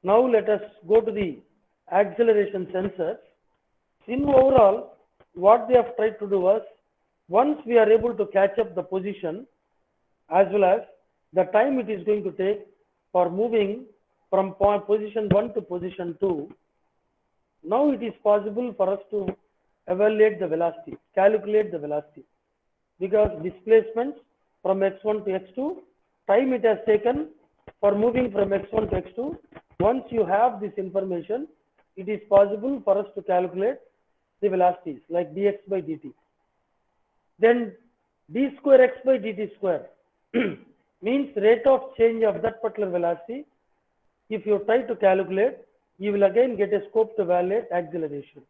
Now let us go to the acceleration sensors. In overall, what they have tried to do was, once we are able to catch up the position as well as the time it is going to take for moving from position 1 to position 2, now it is possible for us to evaluate the velocity, calculate the velocity, because displacements from x1 to x2, time it has taken for moving from x1 to x2. Once you have this information, it is possible for us to calculate the velocities like dx by dt. Then d square x by dt square means rate of change of that particular velocity. If you try to calculate, you will again get a scope to evaluate acceleration.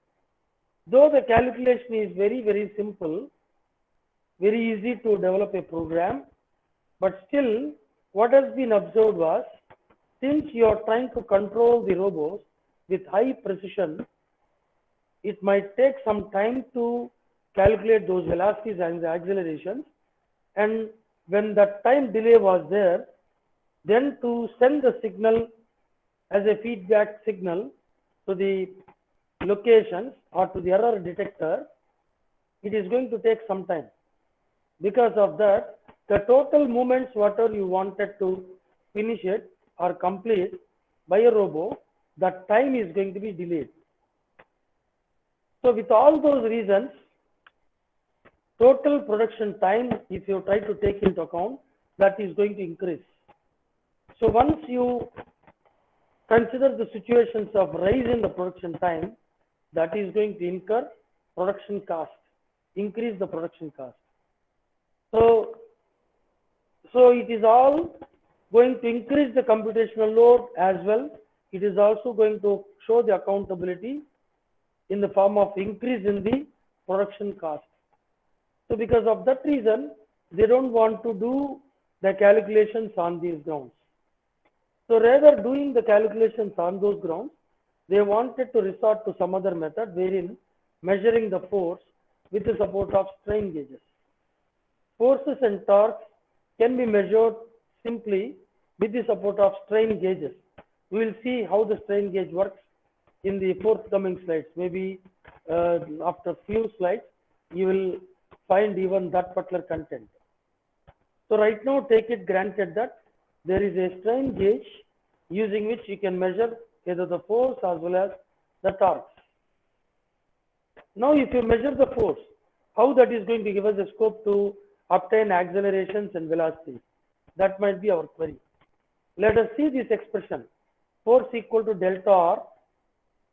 Though the calculation is very simple, very easy to develop a program, but still what has been observed was, since you are trying to control the robots with high precision, it might take some time to calculate those velocities and the accelerations, and when that time delay was there, then to send the signal as a feedback signal to the locations or to the error detector, it is going to take some time. Because of that, the total movements whatever you wanted to finish it or complete by a robot, that time is going to be delayed. So with all those reasons, total production time, if you try to take into account, that is going to increase. So once you consider the situations of rise in the production time, that is going to incur production cost, increase the production cost. So it is all going to increase the computational load as well. It is also going to show the accountability in the form of increase in the production cost. So because of that reason, they don't want to do the calculations on these grounds. So rather doing the calculations on those grounds, they wanted to resort to some other method wherein measuring the force with the support of strain gauges. Forces and torques can be measured simply with the support of strain gauges. We will see how the strain gauge works in the forthcoming slides. Maybe after few slides, you will find even that particular content. So right now, take it granted that there is a strain gauge using which you can measure either the force as well as the torques. Now, if you measure the force, how that is going to give us a scope to obtain accelerations and velocities? That might be our query. Let us see this expression. Force equal to delta R,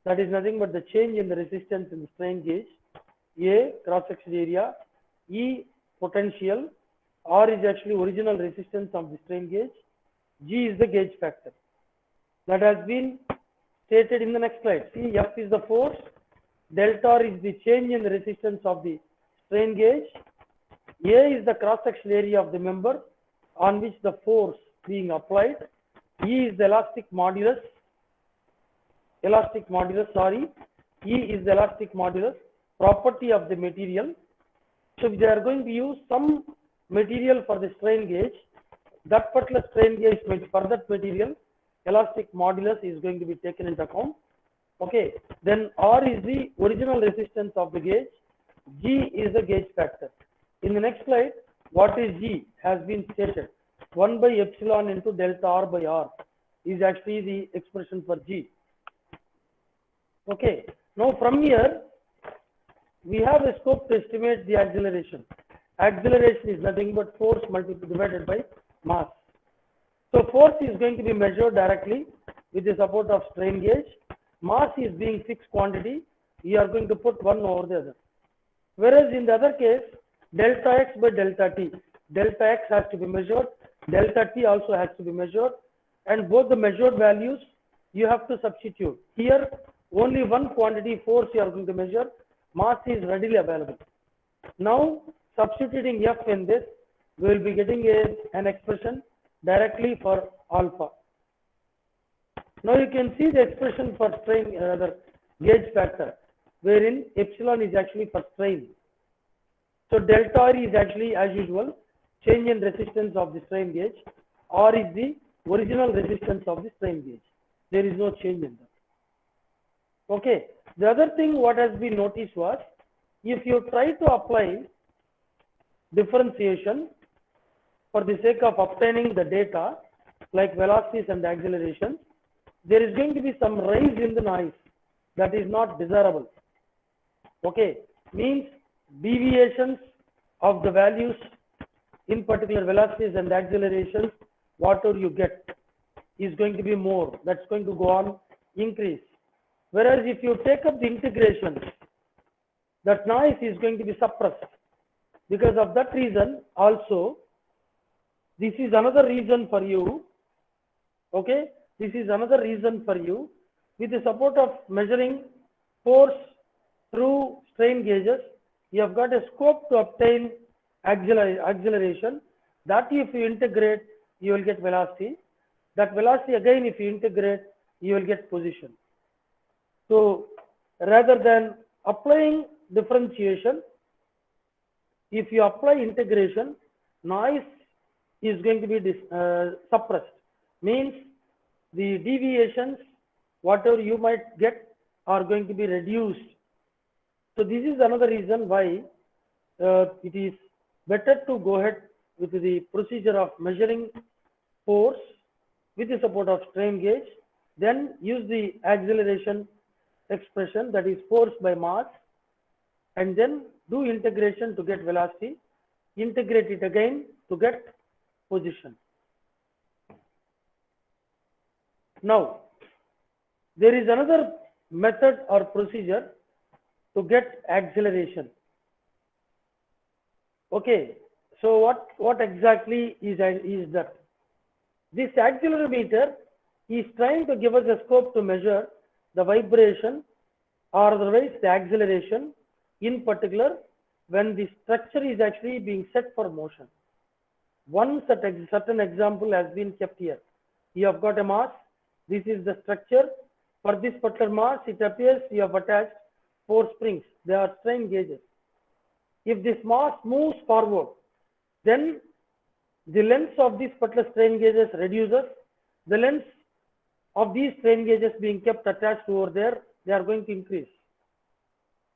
that is nothing but the change in the resistance in the strain gauge. A, cross-section area. E, potential. R is actually original resistance of the strain gauge. G is the gauge factor. That has been stated in the next slide. See, F is the force. Delta R is the change in the resistance of the strain gauge. A is the cross-section area of the member on which the force being applied. E is the elastic modulus. E is the elastic modulus, property of the material. So if they are going to use some material for the strain gauge, that particular strain gauge for that material, elastic modulus is going to be taken into account. Okay, then R is the original resistance of the gauge. G is the gauge factor. In the next slide, what is G has been stated. 1 by epsilon into delta R by R is actually the expression for G. Okay, now from here, we have a scope to estimate the acceleration. Acceleration is nothing but force divided by mass. So force is going to be measured directly with the support of strain gauge. Mass is being fixed quantity. You are going to put one over the other. Whereas in the other case, delta x by delta t. Delta x has to be measured. Delta t also has to be measured. And both the measured values, you have to substitute. Here, only one quantity force you are going to measure. Mass is readily available. Now, substituting F in this, we will be getting an expression directly for alpha. Now you can see the expression for strain, gauge factor, wherein epsilon is actually for strain. So delta R is actually, as usual, change in resistance of the strain gauge. R is the original resistance of the strain gauge. There is no change in that. Okay. The other thing what has been noticed was, if you try to apply differentiation for the sake of obtaining the data like velocities and accelerations, there is going to be some rise in the noise that is not desirable. Okay, means deviations of the values in particular velocities and accelerations, whatever you get is going to be more. That's going to go on increase. Whereas if you take up the integrations, that noise is going to be suppressed. Because of that reason also, this is another reason for you. Okay, this is another reason for you, with the support of measuring force through strain gauges, you have got a scope to obtain acceleration. That if you integrate, you will get velocity. That velocity again, if you integrate, you will get position. So rather than applying differentiation, if you apply integration, noise is going to be suppressed. Means the deviations, whatever you might get, are going to be reduced. So this is another reason why it is better to go ahead with the procedure of measuring force with the support of strain gauge, then use the acceleration expression, that is force by mass, and then do integration to get velocity, integrate it again to get position. Now, there is another method or procedure to get acceleration. Okay, so what exactly is that? This accelerometer is trying to give us a scope to measure the vibration or otherwise the acceleration, in particular when the structure is actually being set for motion. One certain example has been kept here. You have got a mass. This is the structure. For this particular mass, it appears you have attached 4 springs. They are strain gauges. If this mass moves forward, then the length of these particular strain gauges reduces. The length of these strain gauges being kept attached over there, they are going to increase.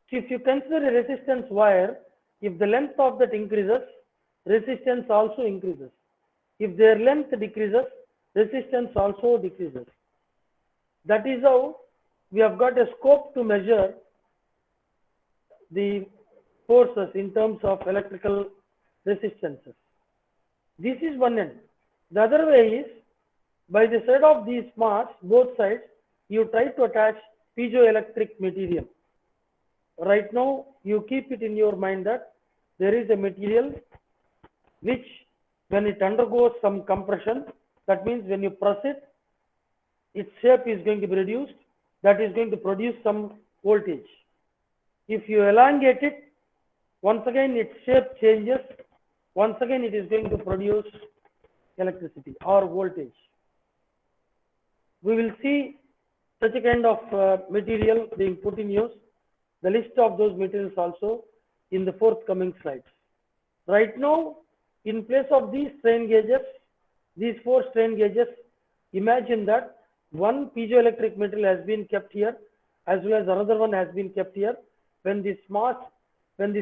So if you consider a resistance wire, if the length of that increases, resistance also increases. If their length decreases, resistance also decreases. That is how we have got a scope to measure the forces in terms of electrical resistances. This is one end. The other way is, by the side of these mass, both sides, you try to attach piezoelectric material. Right now, you keep it in your mind that there is a material which, when it undergoes some compression, that means when you press it, its shape is going to be reduced. That is going to produce some voltage. If you elongate it, once again its shape changes. Once again it is going to produce electricity or voltage. We will see such a kind of material being put in use. The list of those materials also in the forthcoming slides. Right now, in place of these strain gauges, these 4 strain gauges, imagine that one piezoelectric material has been kept here, as well as another one has been kept here. When this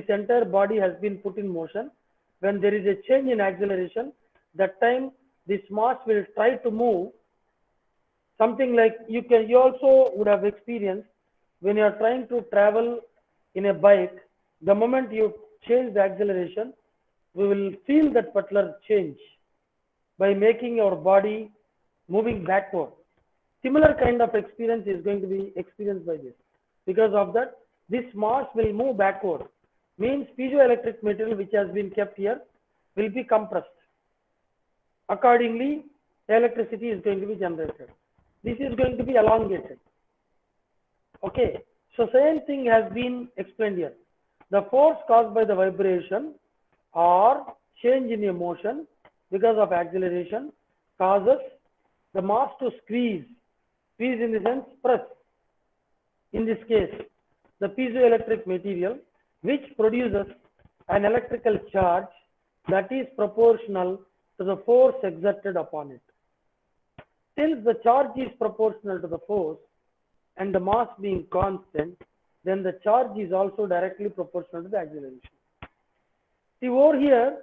entire body has been put in motion, when there is a change in acceleration, that time this mass will try to move. Something like you also would have experienced when you are trying to travel in a bike, the moment you change the acceleration, we will feel that particular change by making our body moving backward. Similar kind of experience is going to be experienced by this. Because of that, this mass will move backward. Means piezoelectric material which has been kept here will be compressed. Accordingly, electricity is going to be generated. This is going to be elongated. Okay, so same thing has been explained here. The force caused by the vibration or change in a motion because of acceleration causes the mass to squeeze. Squeeze in the sense press. In this case, the piezoelectric material which produces an electrical charge that is proportional to the force exerted upon it. Since the charge is proportional to the force and the mass being constant, then the charge is also directly proportional to the acceleration. See over here,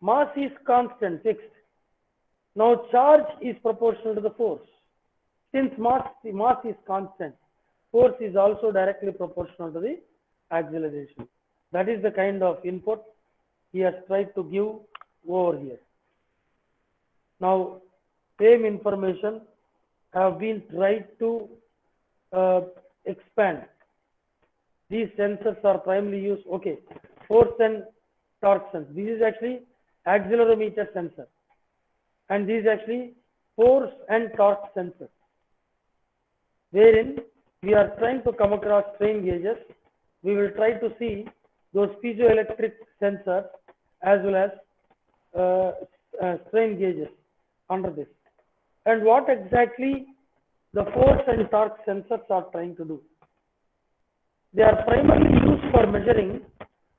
mass is constant, fixed. Now charge is proportional to the force. Since mass is constant, force is also directly proportional to the acceleration. That is the kind of input he has tried to give over here. Now, same information have been tried to expand. These sensors are primarily used, okay, force and torque sensor. This is actually accelerometer sensor. And this is actually force and torque sensor, wherein we are trying to come across strain gauges. We will try to see those piezoelectric sensors as well as strain gauges under this. And what exactly the force and torque sensors are trying to do? They are primarily used for measuring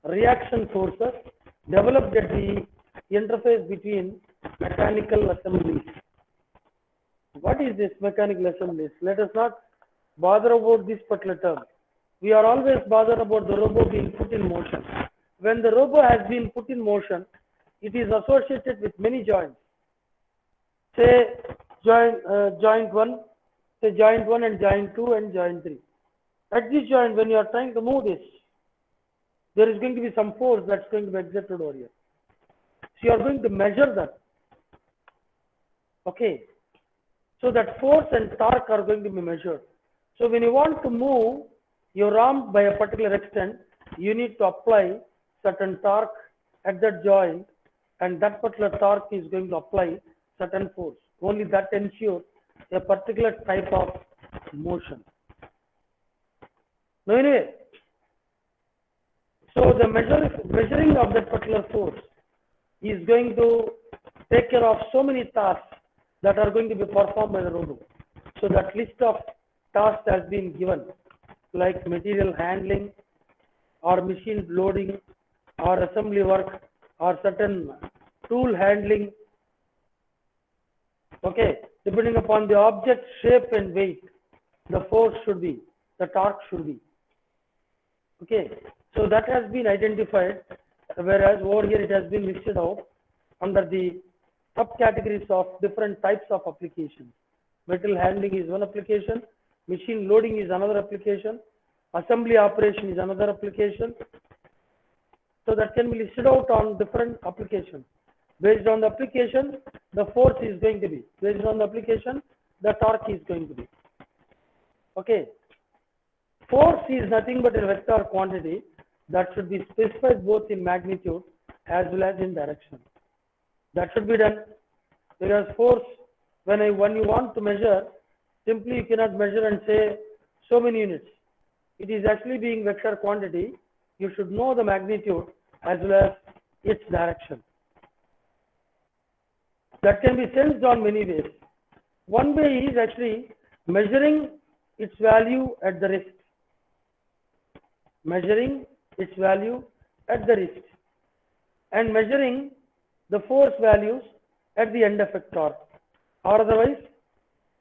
reaction forces developed at the interface between mechanical assemblies. What is this mechanical assemblies? Let us not bother about this particular term. We are always bothered about the robo being put in motion. When the robo has been put in motion, it is associated with many joints. Say joint 1, say joint 1 and joint 2 and joint 3. At this joint, when you are trying to move this, there is going to be some force that's going to be exerted over here. So you are going to measure that. Okay. So that force and torque are going to be measured. So when you want to move your arm by a particular extent, you need to apply certain torque at that joint, and that particular torque is going to apply certain force. Only that ensures a particular type of motion. Now anyway, so the measuring of that particular force is going to take care of so many tasks that are going to be performed by the robot. So that list of tasks has been given, like material handling or machine loading or assembly work or certain tool handling. Okay, depending upon the object shape and weight, the force should be, the torque should be. Okay, so that has been identified, whereas over here it has been listed out under the subcategories of different types of applications. Metal handling is one application, machine loading is another application, assembly operation is another application. So that can be listed out on different applications. Based on the application, the force is going to be. Based on the application, the torque is going to be. Okay. Force is nothing but a vector quantity that should be specified both in magnitude as well as in direction. That should be done, because force, when you want to measure, simply you cannot measure and say so many units. It is actually being vector quantity. You should know the magnitude as well as its direction. That can be sensed on many ways. One way is actually measuring its value at the wrist. Measuring its value at the wrist. And measuring the force values at the end effector. Or otherwise,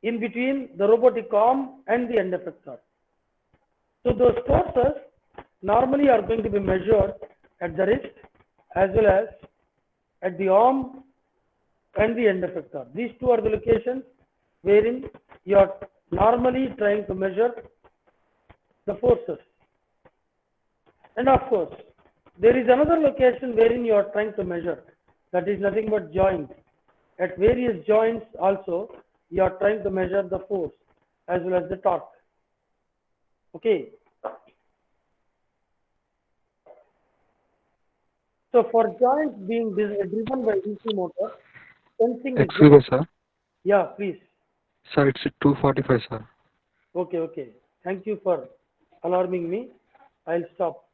in between the robotic arm and the end effector. So those forces normally are going to be measured at the wrist as well as at the arm and the end effector. These two are the locations wherein you are normally trying to measure the forces. And of course, there is another location wherein you are trying to measure. That is nothing but joint. At various joints also, you are trying to measure the force as well as the torque. Okay. So for joints being driven by DC motor, sensing. Excuse me, sir. Yeah, please. Sir, it's 2:45, sir. Okay, okay. Thank you for alarming me. I'll stop.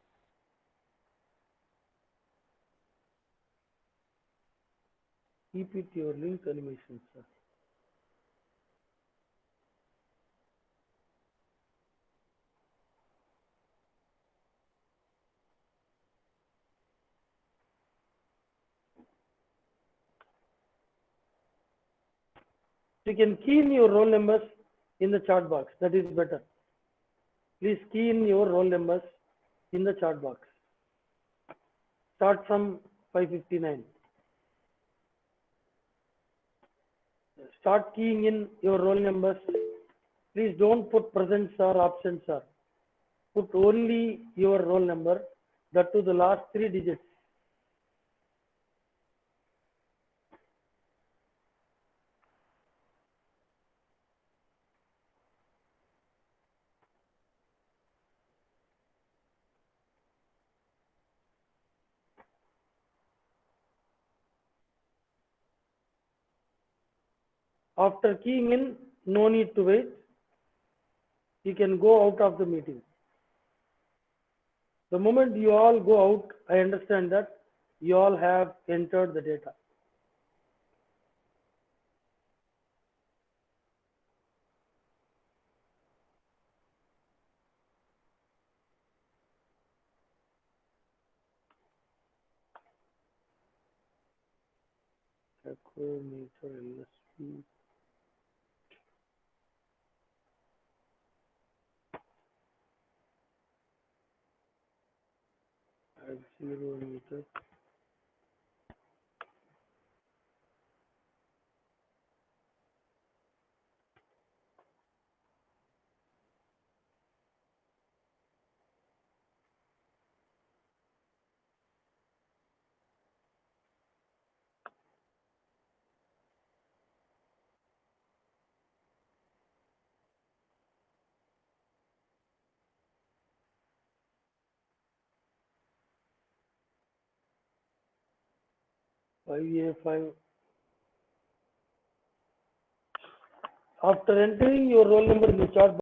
Keep it your link animation, sir. So you can key in your roll numbers in the chart box. That is better. Please key in your roll numbers in the chart box. Start from 559. Start keying in your roll numbers. Please don't put present sir, absent sir. Put only your roll number, that to the last 3 digits. After keying in, no need to wait. You can go out of the meeting. The moment you all go out, I understand that you all have entered the data. Meter LSP. Meter. Five A5. After entering your roll number in the chart